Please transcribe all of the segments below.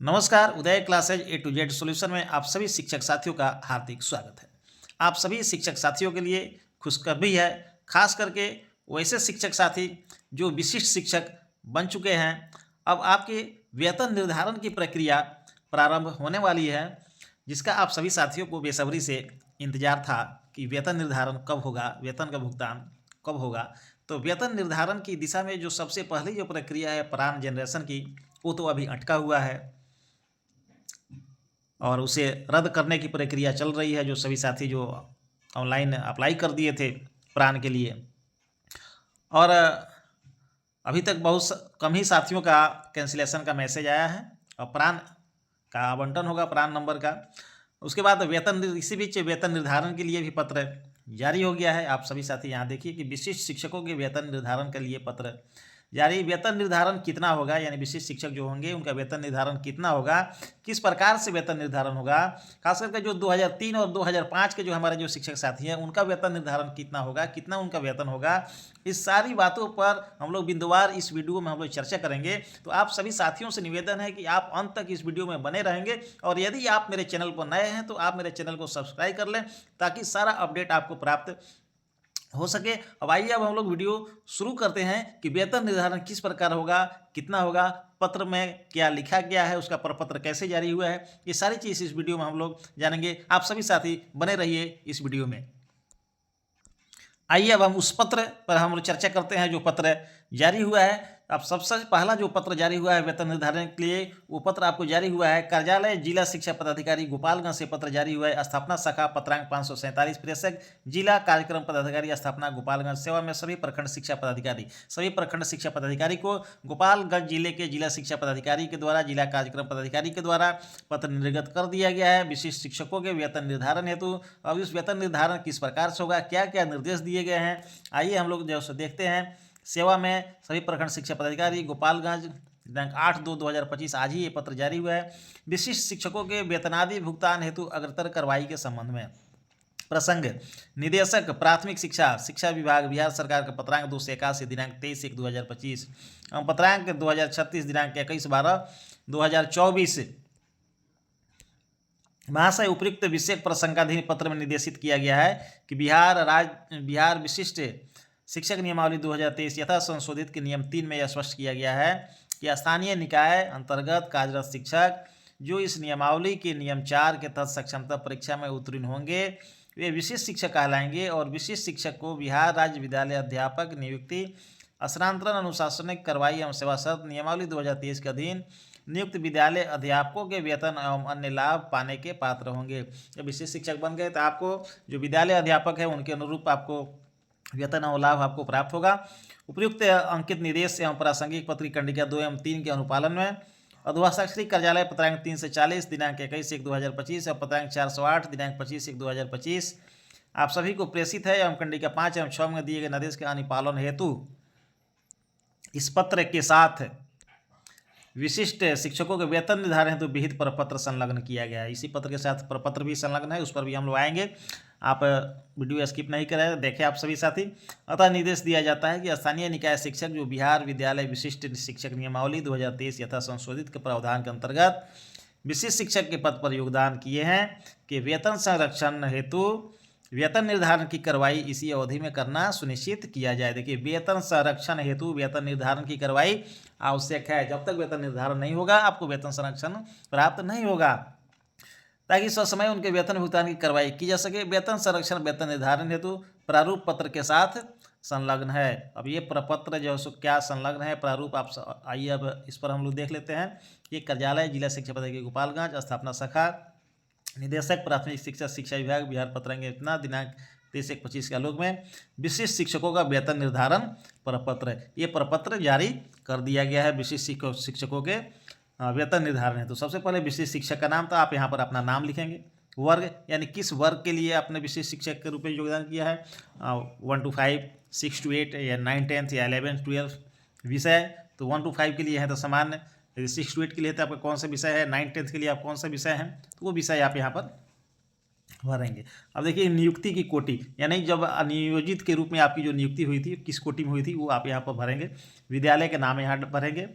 नमस्कार, Uday classes A to Z solution में आप सभी शिक्षक साथियों का हार्दिक स्वागत है। आप सभी शिक्षक साथियों के लिए खुशखबरी है, खास करके वैसे शिक्षक साथी जो विशिष्ट शिक्षक बन चुके हैं। अब आपके वेतन निर्धारण की प्रक्रिया प्रारंभ होने वाली है, जिसका आप सभी साथियों को बेसब्री से इंतजार था कि वेतन निर्धारण कब होगा, वेतन का भुगतान कब होगा। तो वेतन निर्धारण की दिशा में जो सबसे पहली जो प्रक्रिया है प्रान जनरेशन की, वो तो अभी अटका हुआ है और उसे रद्द करने की प्रक्रिया चल रही है। जो सभी साथी जो ऑनलाइन अप्लाई कर दिए थे प्राण के लिए, और अभी तक बहुत कम ही साथियों का कैंसिलेशन का मैसेज आया है और प्राण का आवंटन होगा प्राण नंबर का। उसके बाद वेतन, इसी बीच वेतन निर्धारण के लिए भी पत्र जारी हो गया है। आप सभी साथी यहाँ देखिए कि विशिष्ट शिक्षकों के वेतन निर्धारण के लिए पत्र जारी। वेतन निर्धारण कितना होगा, यानी विशिष्ट शिक्षक जो होंगे उनका वेतन निर्धारण कितना होगा, किस प्रकार से वेतन निर्धारण होगा, खास करके जो 2003 और 2005 के जो हमारे जो शिक्षक साथी हैं उनका वेतन निर्धारण कितना होगा, कितना उनका वेतन होगा, इस सारी बातों पर हम लोग बिंदुवार इस वीडियो में हम लोग चर्चा करेंगे। तो आप सभी साथियों से निवेदन है कि आप अंत तक इस वीडियो में बने रहेंगे, और यदि आप मेरे चैनल पर नए हैं तो आप मेरे चैनल को सब्सक्राइब कर लें ताकि सारा अपडेट आपको प्राप्त हो सके। अब आइए, अब हम लोग वीडियो शुरू करते हैं कि वेतन निर्धारण किस प्रकार होगा, कितना होगा, पत्र में क्या लिखा गया है, उसका प्रपत्र कैसे जारी हुआ है, ये सारी चीज़ इस वीडियो में हम लोग जानेंगे। आप सभी साथी बने रहिए इस वीडियो में। आइए अब हम उस पत्र पर हम लोग चर्चा करते हैं जो पत्र जारी हुआ है। अब सबसे पहला जो पत्र जारी हुआ है वेतन निर्धारण के लिए, वो पत्र आपको जारी हुआ है कार्यालय जिला शिक्षा पदाधिकारी गोपालगंज से पत्र जारी हुआ है। स्थापना शाखा पत्रांक 547 प्रेषक जिला कार्यक्रम पदाधिकारी स्थापना गोपालगंज। सेवा में सभी प्रखंड शिक्षा पदाधिकारी। सभी प्रखंड शिक्षा पदाधिकारी को गोपालगंज जिले के जिला शिक्षा पदाधिकारी के द्वारा जिला कार्यक्रम पदाधिकारी के द्वारा पत्र निर्गत कर दिया गया है विशिष्ट शिक्षकों के वेतन निर्धारण हेतु। अब इस वेतन निर्धारण किस प्रकार से होगा, क्या क्या निर्देश दिए गए हैं, आइए हम लोग जो देखते हैं। सेवा में सभी प्रखंड शिक्षा पदाधिकारी गोपालगंज, दिनांक 8/2/2025, आज ही ये पत्र जारी हुआ है। विशिष्ट शिक्षकों के वेतनादि भुगतान हेतु अग्रतर कार्रवाई के संबंध में। प्रसंग निदेशक प्राथमिक शिक्षा शिक्षा विभाग बिहार सरकार का पत्रांक 281 दिनांक 23/1/2025, पत्रांक 2036 दिनांक 21/12/2024। महाशय, उपयुक्त विषय प्रसंगाधीन पत्र में निर्देशित किया गया है कि बिहार विशिष्ट शिक्षक नियमावली 2023 यथा संशोधित के नियम 3 में यह स्पष्ट किया गया है कि स्थानीय निकाय अंतर्गत कार्यरत शिक्षक जो इस नियमावली के नियम 4 के तहत सक्षमता परीक्षा में उत्तीर्ण होंगे वे विशिष्ट शिक्षक कहलाएंगे, और विशिष्ट शिक्षक को बिहार राज्य विद्यालय अध्यापक नियुक्ति स्थानांतरण अनुशासनिक कार्रवाई एवं सेवा शर्त नियमावली 2023 के अधीन नियुक्त विद्यालय अध्यापकों के वेतन एवं अन्य लाभ पाने के पात्र होंगे। जब विशिष्ट शिक्षक बन गए तो आपको जो विद्यालय अध्यापक है उनके अनुरूप आपको वेतन और लाभ आपको प्राप्त होगा। उपयुक्त अंकित निर्देश एवं प्रासंगिक पत्र कंडिका 2 एवं 3 के अनुपालन में अधोशास्त्री कार्यालय पत्रांक 3 से 40 दिनांक 21/1/2025 और पत्रांक 408 दिनांक 25/1/2025 आप सभी को प्रेषित है एवं कंडिका 5 एवं 6 में दिए गए निर्देश के अनुपालन हेतु इस पत्र के साथ विशिष्ट शिक्षकों के वेतन निर्धारण हेतु विहित प्रपत्र संलग्न किया गया है। इसी पत्र के साथ प्रपत्र भी संलग्न है, उस पर भी हम लोग आएंगे। आप वीडियो स्किप नहीं करें, देखें आप सभी साथी। अतः निर्देश दिया जाता है कि स्थानीय निकाय शिक्षक जो बिहार विद्यालय विशिष्ट शिक्षक नियमावली 2023 यथा संशोधित के प्रावधान के अंतर्गत विशिष्ट शिक्षक के पद पर योगदान किए हैं कि वेतन संरक्षण हेतु वेतन निर्धारण की कार्रवाई इसी अवधि में करना सुनिश्चित किया जाए। देखिए, वेतन संरक्षण हेतु वेतन निर्धारण की कार्रवाई आवश्यक है। जब तक वेतन निर्धारण नहीं होगा आपको वेतन संरक्षण प्राप्त नहीं होगा, ताकि ससमय उनके वेतन भुगतान की कार्रवाई की जा सके। वेतन संरक्षण वेतन निर्धारण हेतु प्रारूप पत्र के साथ संलग्न है। अब ये प्रपत्र जो है क्या संलग्न है प्रारूप, आप आइए अब इस पर हम लोग देख लेते हैं। ये कार्यालय जिला शिक्षा पदाधिकारी गोपालगंज, स्थापना शाखा निदेशक प्राथमिक शिक्षा शिक्षा विभाग बिहार पत्रांक इतना दिनांक 23/1/25 के आलोक में विशिष्ट शिक्षकों का वेतन निर्धारण प्रपत्र, ये प्रपत्र जारी कर दिया गया है विशिष्ट शिक्षकों के वेतन निर्धारण है। तो सबसे पहले विशिष्ट शिक्षक का नाम, तो आप यहाँ पर अपना नाम लिखेंगे। वर्ग, यानी किस वर्ग के लिए आपने विशिष्ट शिक्षक के रूप में योगदान किया है, 1 to 5, 6 to 8 या 9, 10 या 11, 12 विषय। तो 1 to 5 के लिए है तो सामान्य, 6 to 8 के लिए तो आपका कौन सा विषय है, 9, 10 के लिए आप कौन सा विषय है, तो वो विषय आप यहाँ पर भरेंगे। अब देखिए, नियुक्ति की कोटि, यानी जब नियोजित के रूप में आपकी जो नियुक्ति हुई थी किस कोटि में हुई थी वो आप यहाँ पर भरेंगे। विद्यालय के नाम यहाँ भरेंगे,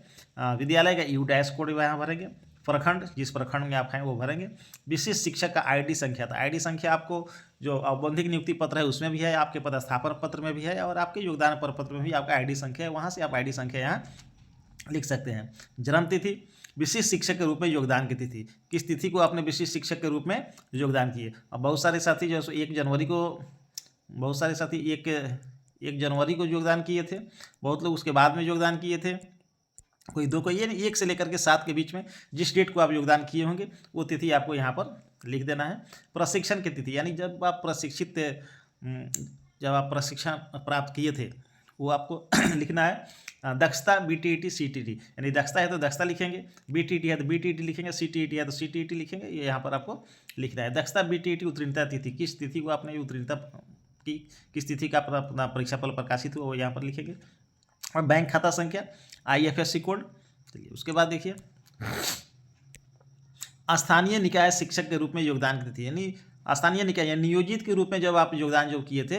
विद्यालय का यू डैश कोड यहाँ भरेंगे। प्रखंड, जिस प्रखंड में आप हैं वो भरेंगे। विशिष्ट शिक्षक का आईडी संख्या, तो आईडी संख्या आपको जो औपबंधिक नियुक्ति पत्र है उसमें भी है, आपके पदस्थापन पत्र में भी है, और आपके योगदान प्रपत्र में भी आपका आईडी संख्या है, वहाँ से आप आईडी संख्या यहाँ लिख सकते हैं। जन्म तिथि, विशिष्ट शिक्षक के रूप में योगदान की तिथि, किस तिथि को आपने विशिष्ट शिक्षक के रूप में योगदान किए। अब बहुत सारे साथी जो 1 जनवरी को, बहुत सारे साथी 1 जनवरी को योगदान किए थे, बहुत लोग उसके बाद में योगदान किए थे, कोई 2 को, ये नहीं, 1 से लेकर के 7 के बीच में जिस डेट को आप योगदान किए होंगे वो तिथि आपको यहाँ पर लिख देना है। प्रशिक्षण की तिथि, यानी जब आप प्रशिक्षण प्राप्त किए थे वो आपको लिखना है। दक्षता BTET CTET, यानी दक्षता है तो दक्षता लिखेंगे, BTET है तो BTET लिखेंगे, CTET है तो CTET लिखेंगे, ये यहाँ पर आपको लिखना है। दक्षता BTET उत्तीर्णता तिथि, किस तिथि को आपने उत्तीर्णता की, किस तिथि का अपना परीक्षा फल प्रकाशित हुआ वो यहाँ पर लिखेंगे। और बैंक खाता संख्या, IFSC कोड। चलिए उसके बाद देखिए स्थानीय निकाय शिक्षक के रूप में योगदान की तिथि, यानी स्थानीय निकाय या नियोजित के रूप में जब आप योगदान जो किए थे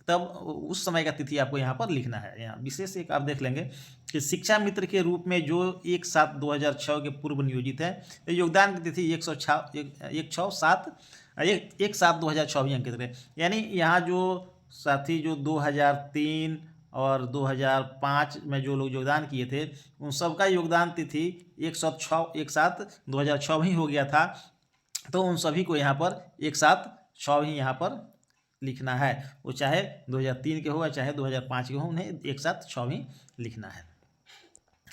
तब उस समय का तिथि आपको यहाँ पर लिखना है। यहाँ विशेष एक आप देख लेंगे कि शिक्षा मित्र के रूप में जो 1/7/2006 के पूर्व नियोजित है, योगदान की तिथि 1/7/2006 अंकित करें। यानी यहाँ जो साथी जो 2003 और 2005 में जो लोग योगदान किए थे उन सबका योगदान तिथि 1/7/2006 ही हो गया था, तो उन सभी को यहाँ पर 1/7/6 ही यहाँ पर लिखना है। वो चाहे 2003 के हो या चाहे 2005 के हो, उन्हें 1/7/6 ही लिखना है।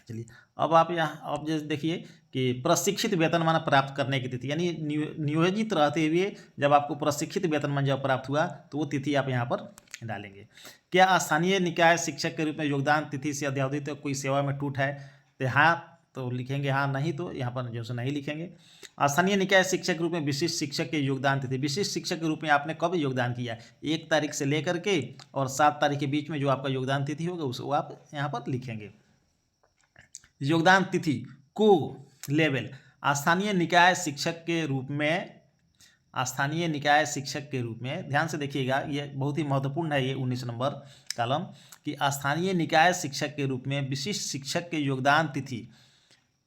चलिए अब आप यहाँ अब जैसे देखिए कि प्रशिक्षित वेतनमान प्राप्त करने की तिथि, यानी नियोजित रहते हुए जब आपको प्रशिक्षित वेतनमान जब प्राप्त हुआ तो वो तिथि आप यहाँ पर डालेंगे। क्या स्थानीय निकाय शिक्षक के रूप में योगदान तिथि से अद्यावधिक तो कोई सेवा में टूट है, तो हाँ तो लिखेंगे हाँ, नहीं तो यहाँ पर जो नहीं लिखेंगे। स्थानीय निकाय शिक्षक के रूप में विशिष्ट शिक्षक के योगदान तिथि, विशिष्ट शिक्षक के रूप में आपने कब योगदान किया, 1 तारीख से लेकर के और 7 तारीख के बीच में जो आपका योगदान तिथि होगा उसको आप यहाँ पर लिखेंगे। योगदान तिथि को लेवल, स्थानीय निकाय शिक्षक के रूप में, स्थानीय निकाय शिक्षक के रूप में ध्यान से देखिएगा, ये बहुत ही महत्वपूर्ण है ये 19 नंबर कॉलम, कि स्थानीय निकाय शिक्षक के रूप में विशिष्ट शिक्षक के योगदान तिथि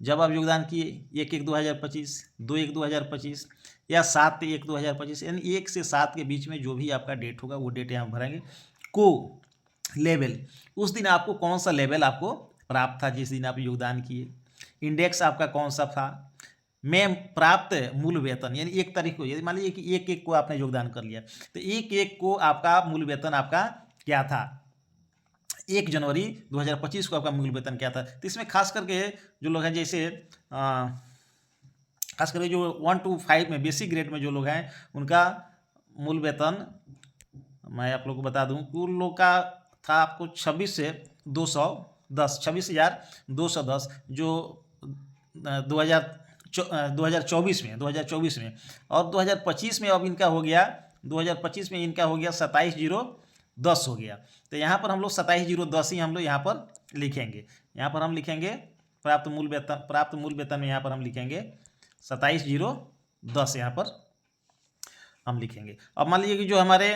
जब आप योगदान किए 1/1/2025, 2/1/2025 या 7/1/2025, यानी 1 से 7 के बीच में जो भी आपका डेट होगा वो डेट यहाँ भरेंगे। को लेवल, उस दिन आपको कौन सा लेवल आपको प्राप्त था जिस दिन आप योगदान किए। इंडेक्स आपका कौन सा था। में प्राप्त मूल वेतन, यानी 1 तारीख को, यदि मान लीजिए कि 1/1 को आपने योगदान कर लिया तो 1/1 को आपका मूल वेतन आपका क्या था, 1 जनवरी 2025 को आपका मूल वेतन क्या था। तो इसमें खास करके जो लोग हैं, जैसे खास करके जो 1 to 5 में बेसिक ग्रेड में जो लोग हैं उनका मूल वेतन मैं आप लोग को बता दूं कि उन लोग का था आपको 26,210 जो 2024 में और 2025 में अब इनका हो गया 27,010 हो गया। तो यहाँ पर हम लोग 27,010 ही हम लोग यहाँ पर लिखेंगे। यहाँ पर हम लिखेंगे प्राप्त मूल वेतन में यहाँ पर हम लिखेंगे 27,010 यहाँ पर हम लिखेंगे। अब मान लीजिए कि जो हमारे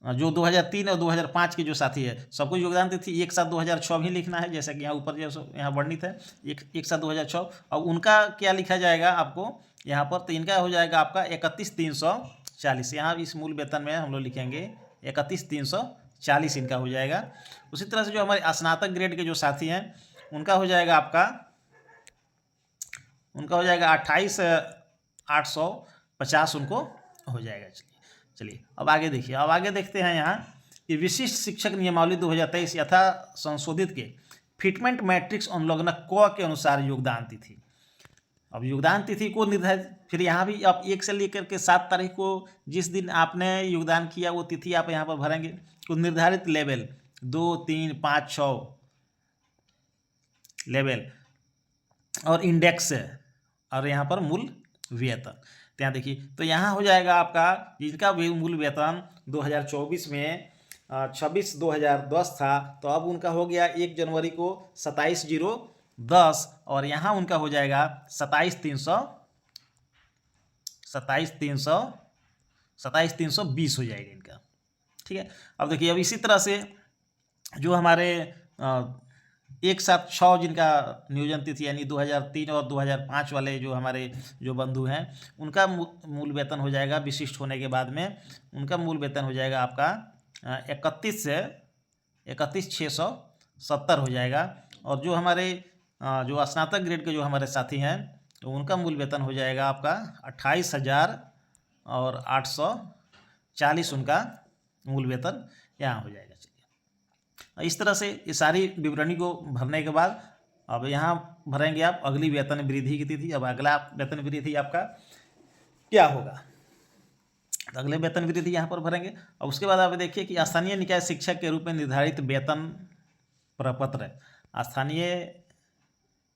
जो 2003 और 2005 के जो साथी है सबको योगदान तिथि 1/7/2006 भी लिखना है, जैसा कि यहाँ ऊपर जैसे यहाँ वर्णित है 1/7/2006। अब उनका क्या लिखा जाएगा आपको यहाँ पर, तो इनका हो जाएगा आपका 31,340। यहाँ इस मूल वेतन में हम लोग लिखेंगे 31,340 इनका हो जाएगा। उसी तरह से जो हमारे स्नातक ग्रेड के जो साथी हैं उनका हो जाएगा आपका 28,850 उनको हो जाएगा। चलिए अब आगे देखिए, अब आगे देखते हैं यहाँ कि विशिष्ट शिक्षक नियमावली 2023 यथा संशोधित के फिटमेंट मैट्रिक्स अनुलग्न क के अनुसार योगदान तिथि। अब योगदान तिथि को निर्धारित, फिर यहाँ भी आप 1 से लेकर के 7 तारीख को जिस दिन आपने योगदान किया वो तिथि आप यहाँ पर भरेंगे। कुछ निर्धारित लेवल 2, 3, 5, 6 लेवल और इंडेक्स और यहाँ पर मूल वेतन। यहाँ देखिए तो यहाँ हो जाएगा आपका जिनका मूल वेतन 2024 में 26,2010 था, तो अब उनका हो गया 1 जनवरी को 27,010 और यहाँ उनका हो जाएगा 27,320 हो जाएगा इनका। ठीक है, अब देखिए अब इसी तरह से जो हमारे एक साथ 6 जिनका नियोजन तिथि यानी 2003 और 2005 वाले जो हमारे जो बंधु हैं, उनका मूल वेतन हो जाएगा विशिष्ट होने के बाद में, उनका मूल वेतन हो जाएगा आपका 31,670 हो जाएगा। और जो हमारे जो स्नातक ग्रेड के जो हमारे साथी हैं, तो उनका मूल वेतन हो जाएगा आपका 28,840 उनका मूल वेतन यहाँ हो जाएगा। इस तरह से ये सारी विवरणी को भरने के बाद अब यहाँ भरेंगे आप अगली वेतन वृद्धि की तिथि। अब अगला वेतन वृद्धि आपका क्या होगा, तो अगले वेतन वृद्धि यहाँ पर भरेंगे। और उसके बाद आप देखिए कि स्थानीय निकाय शिक्षक के रूप में निर्धारित वेतन प्रपत्र, स्थानीय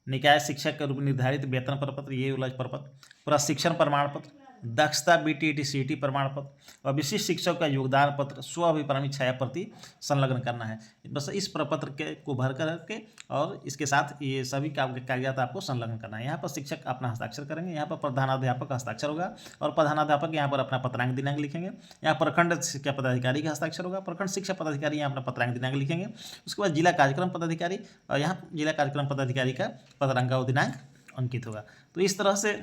निकाय शिक्षक के रूप में निर्धारित वेतन प्रपत्र, ये वाला प्रपत्र, प्रशिक्षण प्रमाण पत्र, दक्षता BTET CET प्रमाण पत्र और विशिष्ट शिक्षक का योगदान पत्र, स्वाभिप्रमाणित छाया प्रति संलग्न करना है। बस इस प्रपत्र को भर करके और इसके साथ ये सभी कागजात आपको संलग्न करना है। यहाँ पर शिक्षक अपना हस्ताक्षर करेंगे, यहाँ पर प्रधानाध्यापक का हस्ताक्षर होगा और प्रधानाध्यापक यहाँ पर अपना पत्रांक दिनांक लिखेंगे। यहाँ प्रखंड शिक्षा पदाधिकारी का हस्ताक्षर होगा, प्रखंड शिक्षा पदाधिकारी यहाँ अपना पत्रांक दिनांक लिखेंगे। उसके बाद जिला कार्यक्रम पदाधिकारी और यहाँ जिला कार्यक्रम पदाधिकारी का पत्रांक और दिनांक अंकित होगा। तो इस तरह से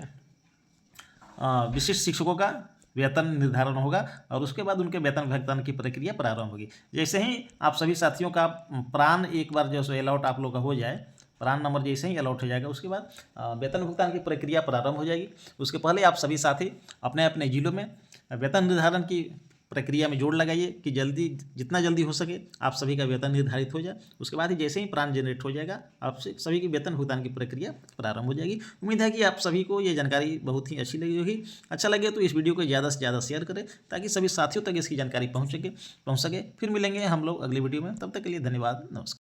विशिष्ट शिक्षकों का वेतन निर्धारण होगा और उसके बाद उनके वेतन भुगतान की प्रक्रिया प्रारंभ होगी। जैसे ही आप सभी साथियों का प्रान एक बार जो अलॉट आप लोग का हो जाए, प्रान नंबर जैसे ही अलॉट हो जाएगा, उसके बाद वेतन भुगतान की प्रक्रिया प्रारंभ हो जाएगी। उसके पहले आप सभी साथी अपने अपने जिलों में वेतन निर्धारण की प्रक्रिया में जोड़ लगाइए कि जितना जल्दी हो सके आप सभी का वेतन निर्धारित हो जाए। उसके बाद ही जैसे ही प्रान जनरेट हो जाएगा, आप सभी की वेतन भुगतान की प्रक्रिया प्रारंभ हो जाएगी। उम्मीद है कि आप सभी को ये जानकारी बहुत ही अच्छी लगी होगी। अच्छा लगे तो इस वीडियो को ज़्यादा से ज़्यादा शेयर करें ताकि सभी साथियों तक इसकी जानकारी पहुँच सके। फिर मिलेंगे हम लोग अगली वीडियो में, तब तक के लिए धन्यवाद, नमस्कार।